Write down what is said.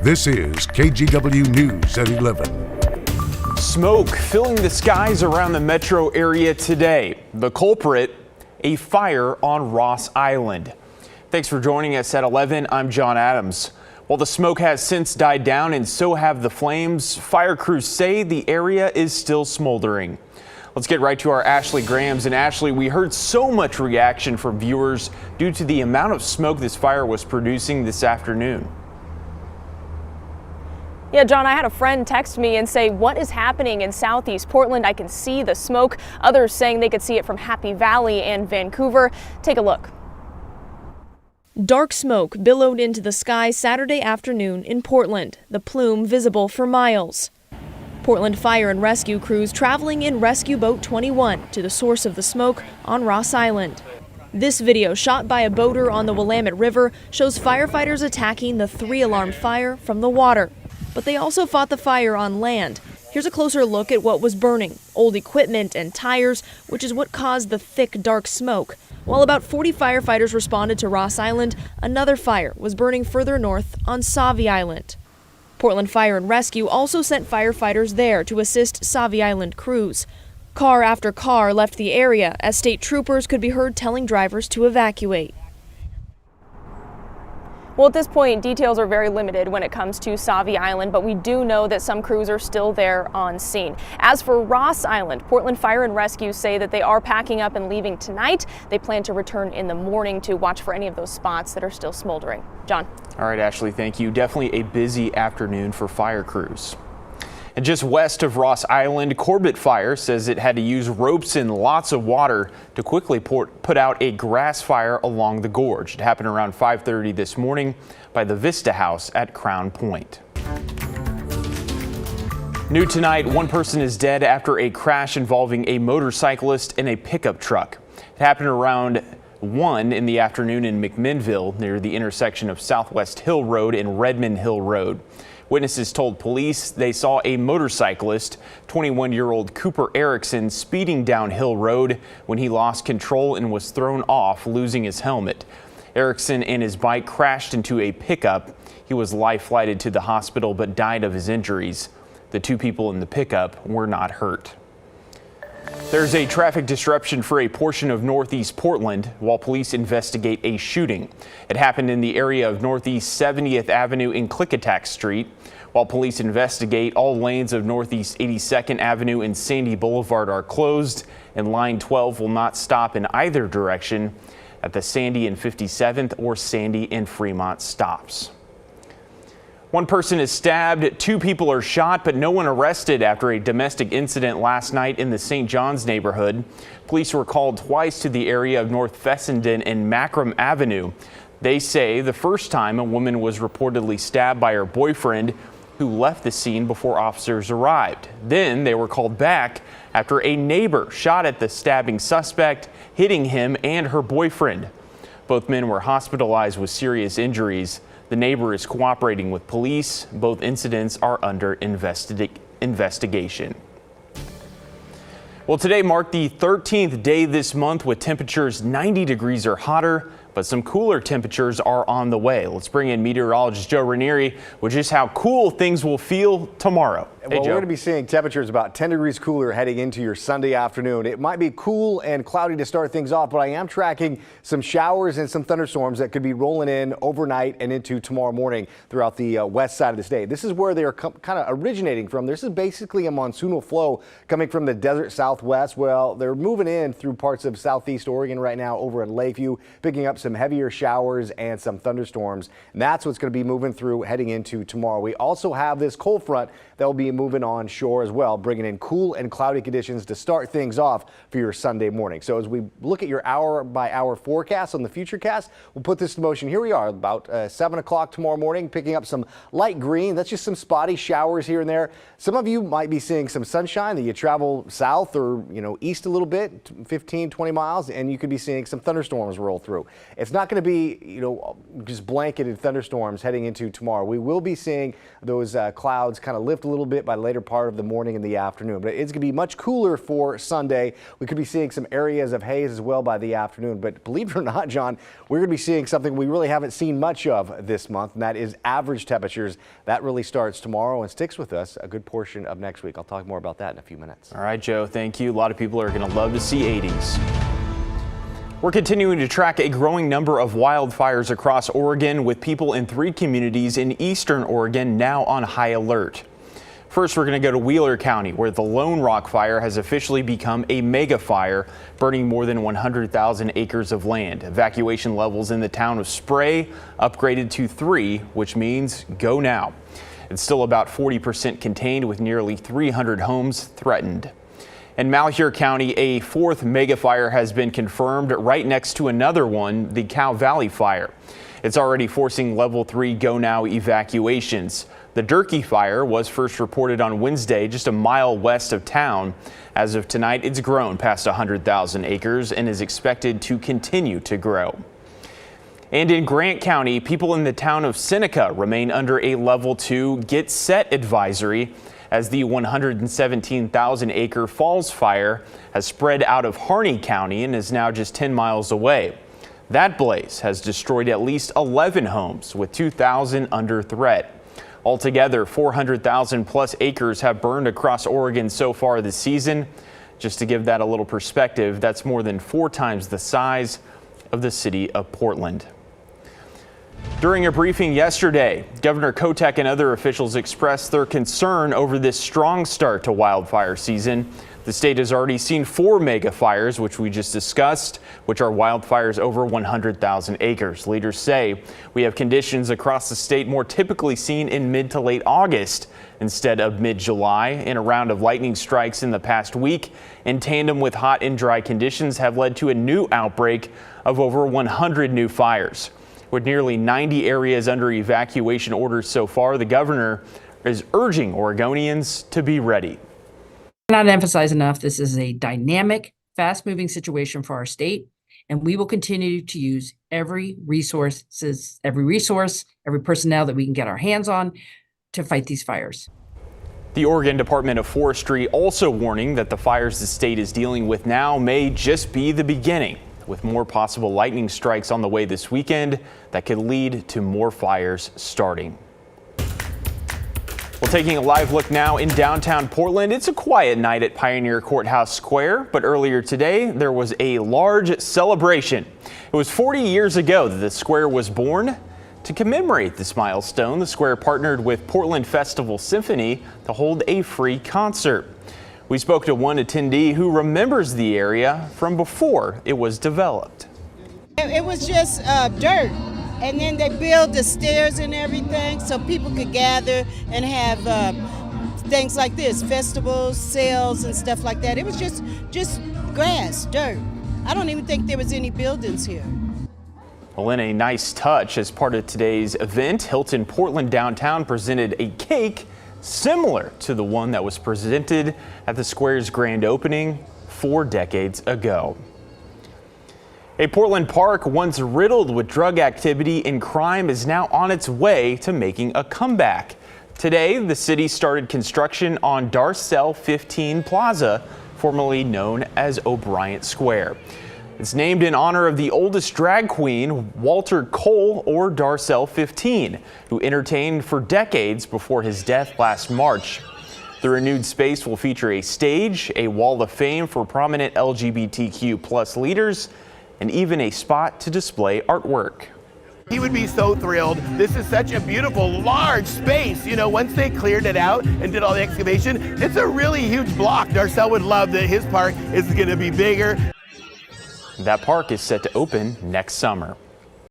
This is KGW News at 11. Smoke filling the skies around the metro area today. The culprit, a fire on Ross Island. Thanks for joining us at 11. I'm John Adams. While the smoke has since died down and so have the flames, fire crews say the area is still smoldering. Let's get right to our Ashley Grahams. And Ashley, we heard so much reaction from viewers due to the amount of smoke this fire was producing this afternoon. Yeah, John, I had a friend text me and say, what is happening in southeast Portland? I can see the smoke. Others saying they could see it from Happy Valley and Vancouver. Take a look. Dark smoke billowed into the sky Saturday afternoon in Portland, the plume visible for miles. Portland fire and rescue crews traveling in Rescue Boat 21 to the source of the smoke on Ross Island. This video, shot by a boater on the Willamette River, shows firefighters attacking the 3-alarm fire from the water. But they also fought the fire on land. Here's a closer look at what was burning: old equipment and tires, which is what caused the thick, dark smoke. While about 40 firefighters responded to Ross Island, another fire was burning further north on Sauvie Island. Portland Fire and Rescue also sent firefighters there to assist Sauvie Island crews. Car after car left the area as state troopers could be heard telling drivers to evacuate. Well, at this point, details are very limited when it comes to Sauvie Island, but we do know that some crews are still there on scene. As for Ross Island, Portland Fire and Rescue say that they are packing up and leaving tonight. They plan to return in the morning to watch for any of those spots that are still smoldering. John. All right, Ashley, thank you. Definitely a busy afternoon for fire crews. And just west of Ross Island, Corbett Fire says it had to use ropes and lots of water to quickly put out a grass fire along the gorge. It happened around 5:30 this morning by the Vista House at Crown Point. New tonight, one person is dead after a crash involving a motorcyclist and a pickup truck. It happened around 1 in the afternoon in McMinnville near the intersection of Southwest Hill Road and Redmond Hill Road. Witnesses told police they saw a motorcyclist, 21-year-old Cooper Erickson, speeding down Hill Road when he lost control and was thrown off, losing his helmet. Erickson and his bike crashed into a pickup. He was life-flighted to the hospital but died of his injuries. The two people in the pickup were not hurt. There's a traffic disruption for a portion of northeast Portland while police investigate a shooting. It happened in the area of northeast 70th Avenue and Klickitat Street. While police investigate, all lanes of northeast 82nd Avenue and Sandy Boulevard are closed, and line 12 will not stop in either direction at the Sandy and 57th or Sandy and Fremont stops. One person is stabbed, 2 people are shot, but no one arrested after a domestic incident last night in the St. John's neighborhood. Police were called twice to the area of North Fessenden and Macram Avenue. They say the first time a woman was reportedly stabbed by her boyfriend, who left the scene before officers arrived. Then they were called back after a neighbor shot at the stabbing suspect, hitting him and her boyfriend. Both men were hospitalized with serious injuries. The neighbor is cooperating with police. Both incidents are under investigation. Well, today marked the 13th day this month with temperatures 90 degrees or hotter, but some cooler temperatures are on the way. Let's bring in meteorologist Joe Ranieri with just how cool things will feel tomorrow. Well, we're going to be seeing temperatures about 10 degrees cooler heading into your Sunday afternoon. It might be cool and cloudy to start things off, but I am tracking some showers and some thunderstorms that could be rolling in overnight and into tomorrow morning throughout the west side of the state. This is where they are kind of originating from. This is basically a monsoonal flow coming from the desert southwest. Well, they're moving in through parts of southeast Oregon right now over in Lakeview, picking up some heavier showers and some thunderstorms. And that's what's going to be moving through heading into tomorrow. We also have this cold front that will be moving on shore as well, bringing in cool and cloudy conditions to start things off for your Sunday morning. So as we look at your hour-by-hour forecast on the Futurecast, we'll put this in motion. Here we are about 7 o'clock tomorrow morning, picking up some light green. That's just some spotty showers here and there. Some of you might be seeing some sunshine that you travel south or east a little bit, 15, 20 miles, and you could be seeing some thunderstorms roll through. It's not going to be just blanketed thunderstorms heading into tomorrow. We will be seeing those clouds kind of lift a little bit bit by the later part of the morning and the afternoon. But it's going to be much cooler for Sunday. We could be seeing some areas of haze as well by the afternoon. But believe it or not, John, we're going to be seeing something we really haven't seen much of this month, and that is average temperatures. That really starts tomorrow and sticks with us a good portion of next week. I'll talk more about that in a few minutes. All right, Joe, thank you. A lot of people are going to love to see 80s. We're continuing to track a growing number of wildfires across Oregon, with people in 3 communities in eastern Oregon now on high alert. First, we're going to go to Wheeler County, where the Lone Rock Fire has officially become a mega fire, burning more than 100,000 acres of land. Evacuation levels in the town of Spray upgraded to 3, which means go now. It's still about 40% contained, with nearly 300 homes threatened. In Malheur County, a 4th mega fire has been confirmed right next to another one, the Cow Valley Fire. It's already forcing level 3 go now evacuations. The Durkee Fire was first reported on Wednesday, just a mile west of town. As of tonight, it's grown past 100,000 acres and is expected to continue to grow. And in Grant County, people in the town of Seneca remain under a level 2 get set advisory, as the 117,000 acre Falls Fire has spread out of Harney County and is now just 10 miles away. That blaze has destroyed at least 11 homes, with 2,000 under threat. Altogether, 400,000 plus acres have burned across Oregon so far this season. Just to give that a little perspective, that's more than 4 times the size of the city of Portland. During a briefing yesterday, Governor Kotek and other officials expressed their concern over this strong start to wildfire season. The state has already seen 4 mega fires, which we just discussed, which are wildfires over 100,000 acres. Leaders say we have conditions across the state more typically seen in mid to late August instead of mid-July. And a round of lightning strikes in the past week, in tandem with hot and dry conditions, have led to a new outbreak of over 100 new fires. With nearly 90 areas under evacuation orders so far, the governor is urging Oregonians to be ready. I cannot emphasize enough, this is a dynamic, fast-moving situation for our state, and we will continue to use every resource, every personnel that we can get our hands on to fight these fires. The Oregon Department of Forestry also warning that the fires the state is dealing with now may just be the beginning, with more possible lightning strikes on the way this weekend that could lead to more fires starting. Well, taking a live look now in downtown Portland, it's a quiet night at Pioneer Courthouse Square, but earlier today there was a large celebration. It was 40 years ago that the square was born. To commemorate this milestone, the square partnered with Portland Festival Symphony to hold a free concert. We spoke to one attendee who remembers the area from before it was developed. It was just dirt, and then they built the stairs and everything so people could gather and have things like this, festivals, sales and stuff like that. It was just grass, dirt. I don't even think there was any buildings here. Well, in a nice touch, as part of today's event, Hilton Portland Downtown presented a cake similar to the one that was presented at the square's grand opening 4 decades ago. A Portland park once riddled with drug activity and crime is now on its way to making a comeback. Today, the city started construction on Darcel 15 Plaza, formerly known as O'Brien Square. It's named in honor of the oldest drag queen, Walter Cole, or Darcel 15, who entertained for decades before his death last March. The renewed space will feature a stage, a wall of fame for prominent LGBTQ+ leaders, and even a spot to display artwork. He would be so thrilled. This is such a beautiful, large space. You know, once they cleared it out and did all the excavation, it's a really huge block. Darcel would love that his park is going to be bigger. That park is set to open next summer.